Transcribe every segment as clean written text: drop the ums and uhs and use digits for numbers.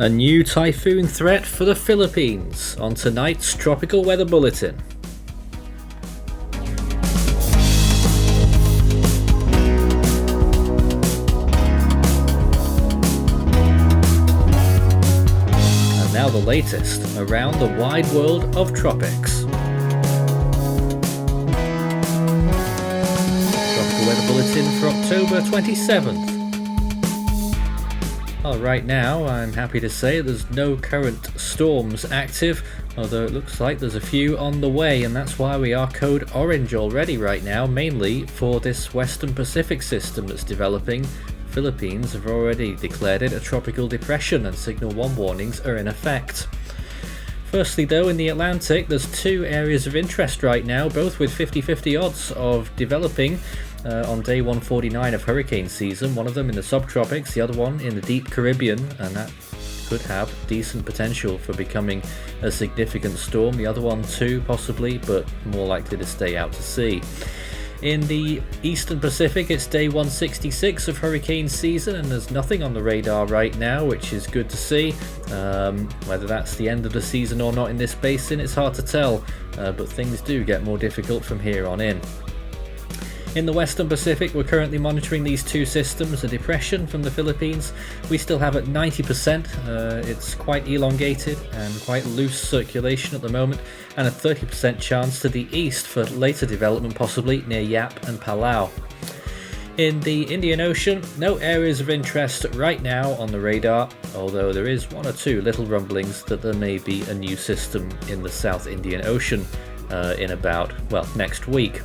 A new typhoon threat for the Philippines on tonight's Tropical Weather Bulletin. And now the latest around the wide world of tropics. Tropical Weather Bulletin for October 27th. Right now, I'm happy to say there's no current storms active, although it looks like there's a few on the way, and that's why we are code orange already right now, mainly for this Western Pacific system that's developing. Philippines have already declared it a tropical depression, and Signal 1 warnings are in effect. Firstly though, in the Atlantic, there's two areas of interest right now, both with 50-50 odds of developing on day 149 of hurricane season, one of them in the subtropics, the other one in the deep Caribbean, and that could have decent potential for becoming a significant storm. The other one too, possibly, but more likely to stay out to sea. In the Eastern Pacific, it's day 166 of hurricane season, and there's nothing on the radar right now, which is good to see. Whether that's the end of the season or not in this basin, it's hard to tell, but things do get more difficult from here on in. In the Western Pacific, we're currently monitoring these two systems. A depression from the Philippines we still have at 90%. It's quite elongated and quite loose circulation at the moment, and a 30% chance to the east for later development, possibly near Yap and Palau. In the Indian Ocean, no areas of interest right now on the radar, although there is one or two little rumblings that there may be a new system in the South Indian Ocean in about, next week.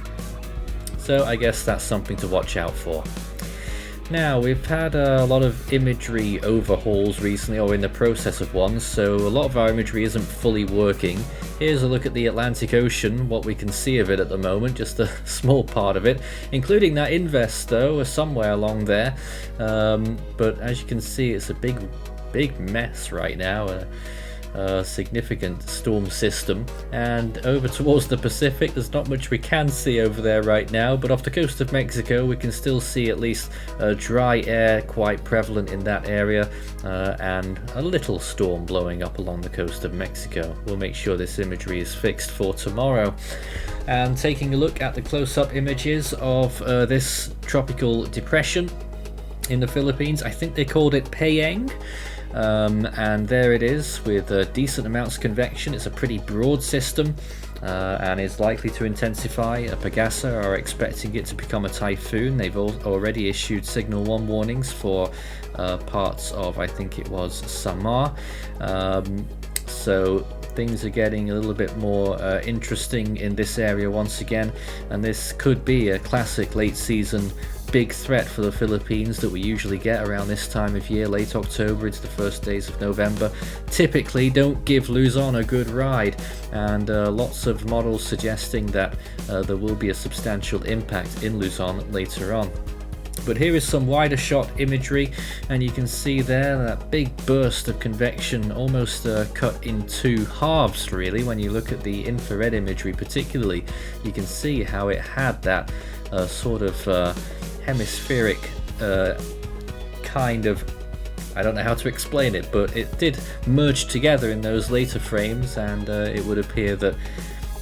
So I guess that's something to watch out for. Now, we've had a lot of imagery overhauls recently, or in the process of one, so a lot of our imagery isn't fully working. Here's a look at the Atlantic Ocean, what we can see of it at the moment, just a small part of it, including that invest though, somewhere along there. But as you can see, it's a big mess right now. A significant storm system, and over towards the Pacific there's not much we can see over there right now, but off the coast of Mexico we can still see at least dry air quite prevalent in that area, and a little storm blowing up along the coast of Mexico. We'll make sure this imagery is fixed for tomorrow. And taking a look at the close-up images of this tropical depression in the Philippines, I think they called it Paeng. And there it is with decent amounts of convection. It's a pretty broad system and is likely to intensify. PAGASA are expecting it to become a typhoon. They've already issued Signal 1 warnings for parts of, I think it was Samar. So things are getting a little bit more interesting in this area once again, and this could be a classic late season big threat for the Philippines that we usually get around this time of year, late October into the first days of November. Typically don't give Luzon a good ride, and lots of models suggesting that there will be a substantial impact in Luzon later on. But here is some wider shot imagery, and you can see there that big burst of convection, almost cut in two halves really. When you look at the infrared imagery particularly, you can see how it had that sort of hemispheric kind of, I don't know how to explain it, but it did merge together in those later frames, and it would appear that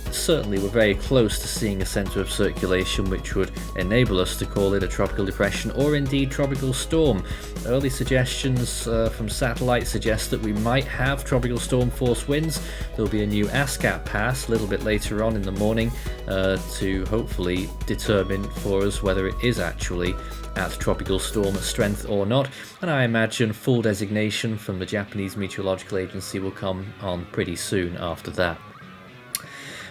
certainly we're very close to seeing a center of circulation which would enable us to call it a tropical depression or indeed tropical storm. Early suggestions from satellite suggest that we might have tropical storm force winds. There'll be a new ASCAP pass a little bit later on in the morning to hopefully determine for us whether it is actually at tropical storm strength or not, and I imagine full designation from the Japanese Meteorological Agency will come on pretty soon after that.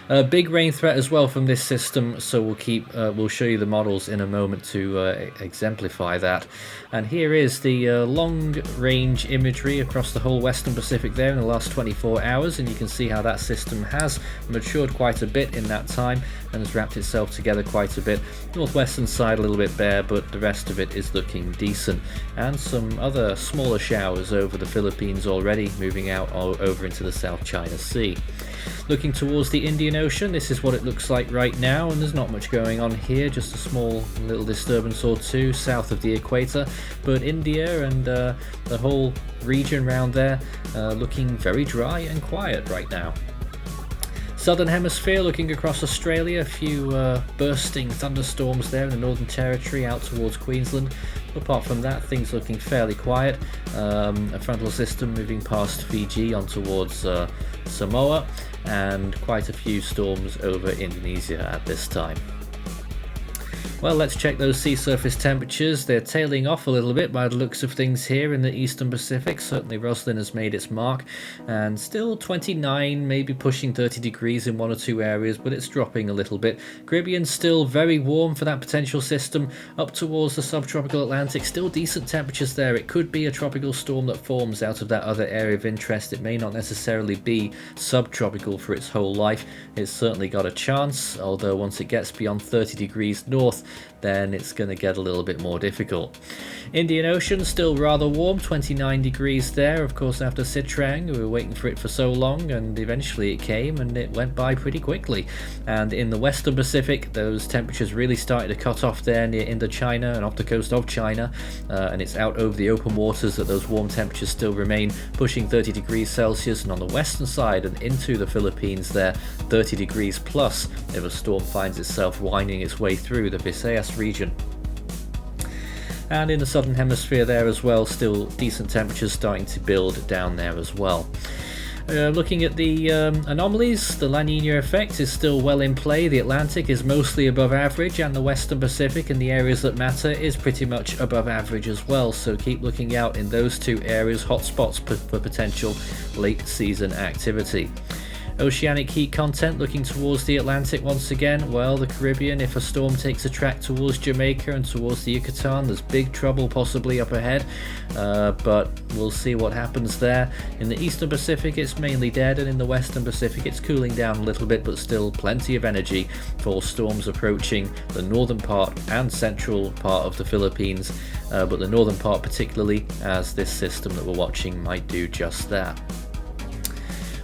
A big rain threat as well from this system, so we'll show you the models in a moment to exemplify that. And here is the long-range imagery across the whole Western Pacific there in the last 24 hours, and you can see how that system has matured quite a bit in that time, and has wrapped itself together quite a bit. Northwestern side a little bit bare, but the rest of it is looking decent. And some other smaller showers over the Philippines already, moving out over into the South China Sea. Looking towards the Indian Ocean, this is what it looks like right now, and there's not much going on here, just a small little disturbance or two south of the equator, but India and the whole region around there looking very dry and quiet right now. Southern Hemisphere, looking across Australia, a few bursting thunderstorms there in the Northern Territory out towards Queensland. Apart from that, things looking fairly quiet. A frontal system moving past Fiji on towards Samoa, and quite a few storms over Indonesia at this time. Well, let's check those sea surface temperatures. They're tailing off a little bit by the looks of things here in the Eastern Pacific. Certainly Roslyn has made its mark, and still 29, maybe pushing 30 degrees in one or two areas, but it's dropping a little bit. Caribbean still very warm for that potential system. Up towards the subtropical Atlantic, still decent temperatures there. It could be a tropical storm that forms out of that other area of interest. It may not necessarily be subtropical for its whole life. It's certainly got a chance, although once it gets beyond 30 degrees north, then it's going to get a little bit more difficult. Indian Ocean still rather warm, 29 degrees there. Of course, after Sitrang, we were waiting for it for so long, and eventually it came, and it went by pretty quickly. And in the Western Pacific, those temperatures really started to cut off there near Indochina and off the coast of China, and it's out over the open waters that those warm temperatures still remain, pushing 30 degrees Celsius, and on the western side and into the Philippines there, 30 degrees plus if a storm finds itself winding its way through the Visayas region. And in the southern hemisphere there as well, still decent temperatures starting to build down there as well. Looking at the anomalies, the La Nina effect is still well in play. The Atlantic is mostly above average, and the Western Pacific, in the areas that matter, is pretty much above average as well. So keep looking out in those two areas, hotspots for potential late season activity. Oceanic heat content looking towards the Atlantic once again. Well, the Caribbean, if a storm takes a track towards Jamaica and towards the Yucatan, there's big trouble possibly up ahead, but we'll see what happens there. In the Eastern Pacific, it's mainly dead, and in the Western Pacific, it's cooling down a little bit, but still plenty of energy for storms approaching the northern part and central part of the Philippines, but the northern part particularly, as this system that we're watching might do just that.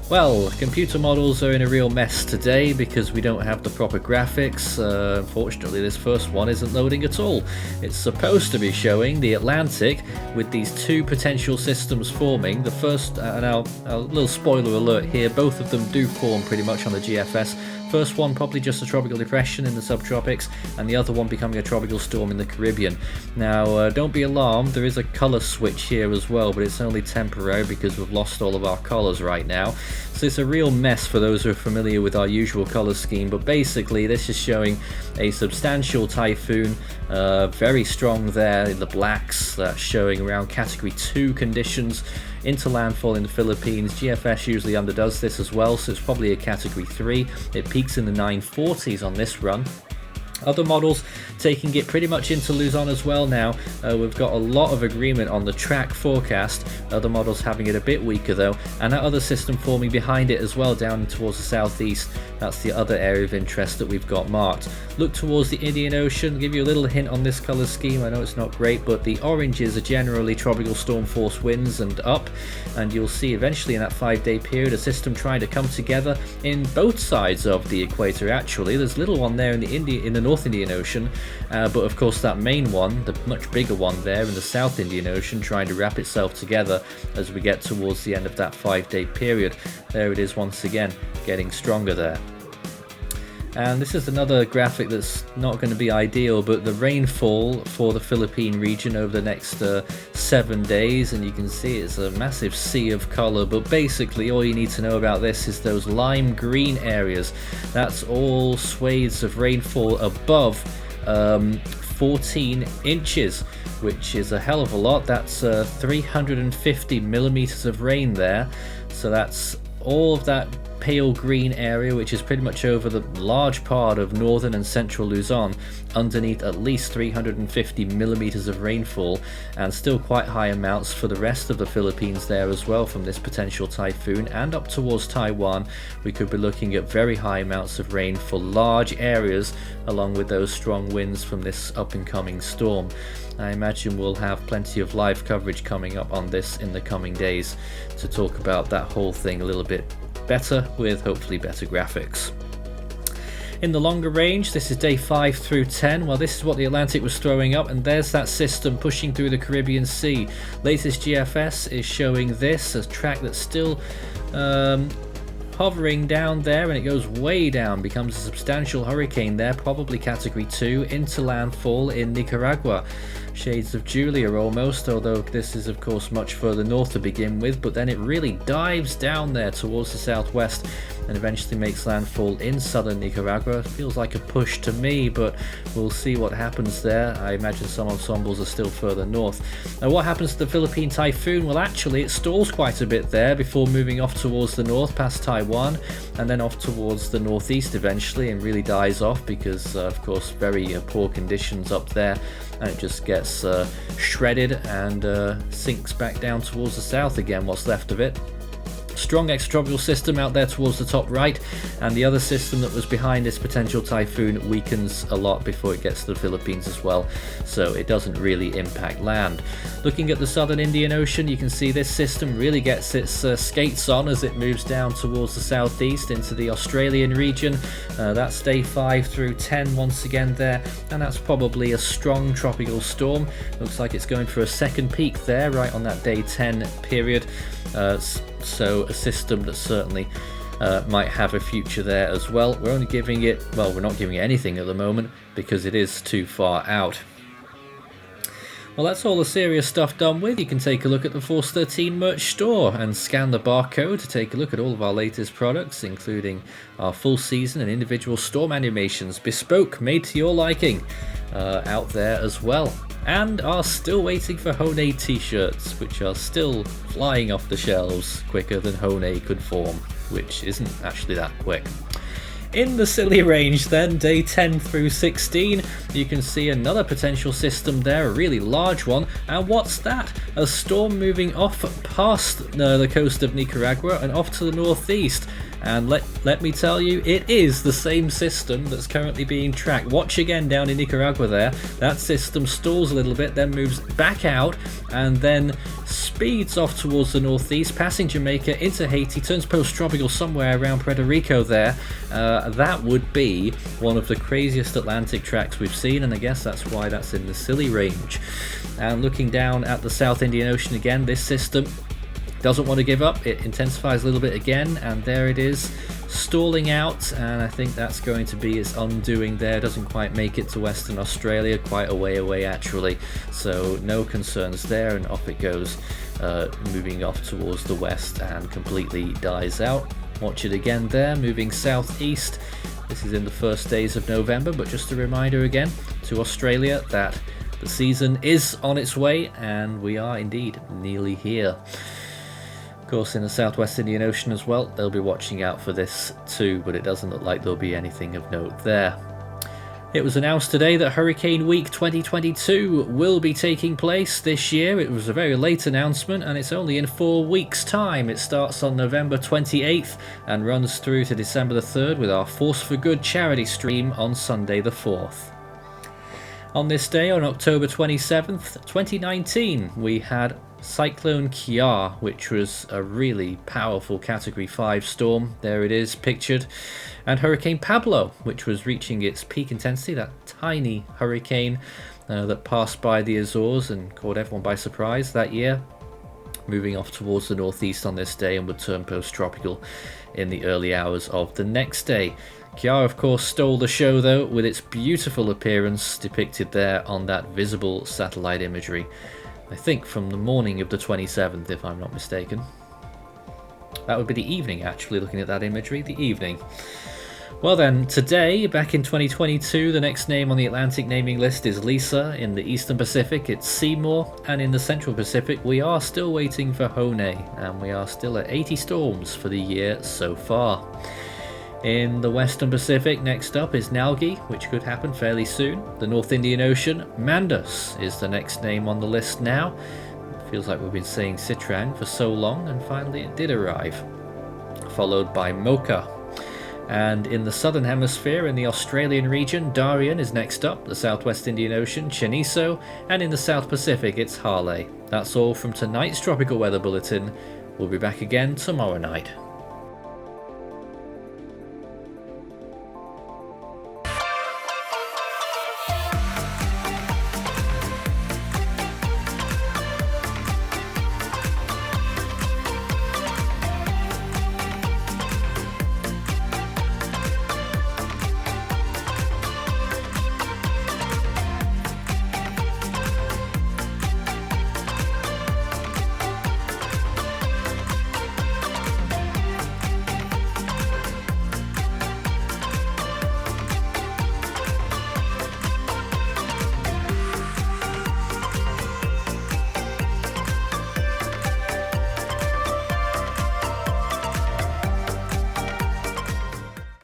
Well, computer models are in a real mess today because we don't have the proper graphics. Unfortunately, this first one isn't loading at all. It's supposed to be showing the Atlantic with these two potential systems forming. The first, and a little spoiler alert here, both of them do form pretty much on the GFS. First one probably just a tropical depression in the subtropics, and the other one becoming a tropical storm in the Caribbean. Now, don't be alarmed, there is a colour switch here as well, but it's only temporary because we've lost all of our colours right now. So it's a real mess for those who are familiar with our usual colour scheme, but basically this is showing a substantial typhoon, very strong there in the blacks, that's showing around category 2 conditions into landfall in the Philippines. GFS usually underdoes this as well, so it's probably a category 3. It peaks in the 940s on this run. Other models taking it pretty much into Luzon as well now. We've got a lot of agreement on the track forecast. Other models having it a bit weaker though, and that other system forming behind it as well down towards the southeast. That's the other area of interest that we've got marked. Look towards the Indian Ocean, give you a little hint on this colour scheme. I know it's not great, but the oranges are generally tropical storm force winds and up, and you'll see eventually in that 5-day period a system trying to come together in both sides of the equator. Actually, there's a little one there in the North Indian Ocean, but of course that main one, the much bigger one there in the South Indian Ocean, trying to wrap itself together as we get towards the end of that 5-day period. There it is once again, getting stronger there. And this is another graphic that's not going to be ideal, but the rainfall for the Philippine region over the next 7 days, and you can see it's a massive sea of colour, but basically all you need to know about this is those lime green areas. That's all swathes of rainfall above 14 inches, which is a hell of a lot. That's 350 millimeters of rain there, so that's all of that pale green area, which is pretty much over the large part of northern and central Luzon, underneath at least 350 millimeters of rainfall, and still quite high amounts for the rest of the Philippines there as well from this potential typhoon. And up towards Taiwan, we could be looking at very high amounts of rain for large areas, along with those strong winds from this up and coming storm. I imagine we'll have plenty of live coverage coming up on this in the coming days to talk about that whole thing a little bit better, with hopefully better graphics. In the longer range, this is day 5 through 10. Well, this is what the Atlantic was throwing up, and there's that system pushing through the Caribbean Sea. Latest GFS is showing this, a track that's still hovering down there, and it goes way down, becomes a substantial hurricane there, probably category 2, into landfall in Nicaragua. Shades of Julia almost, although this is of course much further north to begin with, but then it really dives down there towards the southwest and eventually makes landfall in southern Nicaragua. Feels like a push to me, but we'll see what happens there. I imagine some ensembles are still further north. Now, what happens to the Philippine typhoon? Well, actually it stalls quite a bit there before moving off towards the north past Taiwan, and then off towards the northeast eventually, and really dies off because of course very poor conditions up there, and it just gets shredded and sinks back down towards the south again, what's left of it. Strong extratropical system out there towards the top right, and the other system that was behind this potential typhoon weakens a lot before it gets to the Philippines as well, so it doesn't really impact land. Looking at the southern Indian Ocean, you can see this system really gets its skates on as it moves down towards the southeast into the Australian region. That's day 5 through 10 once again there, and that's probably a strong tropical storm. Looks like it's going for a second peak there right on that day 10 period. So a system that certainly might have a future there as well. We're only giving it, well, we're not giving it anything at the moment because it is too far out. Well, that's all the serious stuff done with. You can take a look at the Force 13 merch store and scan the barcode to take a look at all of our latest products, including our full season and individual storm animations, bespoke, made to your liking, out there as well. And are still waiting for Hone t-shirts, which are still flying off the shelves quicker than Hone could form, which isn't actually that quick. In the silly range then, day 10 through 16, you can see another potential system there, a really large one. And what's that? A storm moving off past the coast of Nicaragua and off to the northeast. And let me tell you, it is the same system that's currently being tracked. Watch again down in Nicaragua there. That system stalls a little bit, then moves back out, and then speeds off towards the northeast, passing Jamaica into Haiti, turns post-tropical somewhere around Puerto Rico there. That would be one of the craziest Atlantic tracks we've seen, and I guess that's why that's in the silly range. And looking down at the South Indian Ocean again, this system doesn't want to give up. It intensifies a little bit again, and there it is, stalling out, and I think that's going to be its undoing there. Doesn't quite make it to Western Australia, quite a way away actually, so no concerns there, and off it goes, moving off towards the west and completely dies out. Watch it again there, moving southeast. This is in the first days of November, but just a reminder again to Australia that the season is on its way, and we are indeed nearly here. Of course, in the Southwest Indian Ocean as well, they'll be watching out for this too, but it doesn't look like there'll be anything of note there. It was announced today that Hurricane Week 2022 will be taking place this year. It was a very late announcement, and it's only in 4 weeks' time. It starts on November 28th and runs through to December the 3rd with our Force for Good charity stream on Sunday the 4th. On this day, on October 27th, 2019, we had Cyclone Kia, which was a really powerful Category 5 storm. There it is pictured. And Hurricane Pablo, which was reaching its peak intensity, that tiny hurricane that passed by the Azores and caught everyone by surprise that year, moving off towards the northeast on this day and would turn post-tropical in the early hours of the next day. Kia, of course, stole the show though, with its beautiful appearance depicted there on that visible satellite imagery. I think from the morning of the 27th, if I'm not mistaken. That would be the evening, actually, looking at that imagery, the evening. Well then, today, back in 2022, the next name on the Atlantic naming list is Lisa. In the Eastern Pacific, it's Seymour. And in the Central Pacific, we are still waiting for Hone. And we are still at 80 storms for the year so far. In the Western Pacific, next up is Nalgi, which could happen fairly soon. The North Indian Ocean, Mandus is the next name on the list now. It feels like we've been saying Sitrang for so long, and finally it did arrive. Followed by Mocha. And in the Southern Hemisphere, in the Australian region, Darian is next up, the Southwest Indian Ocean, Cheniso, and in the South Pacific, it's Harley. That's all from tonight's Tropical Weather Bulletin. We'll be back again tomorrow night.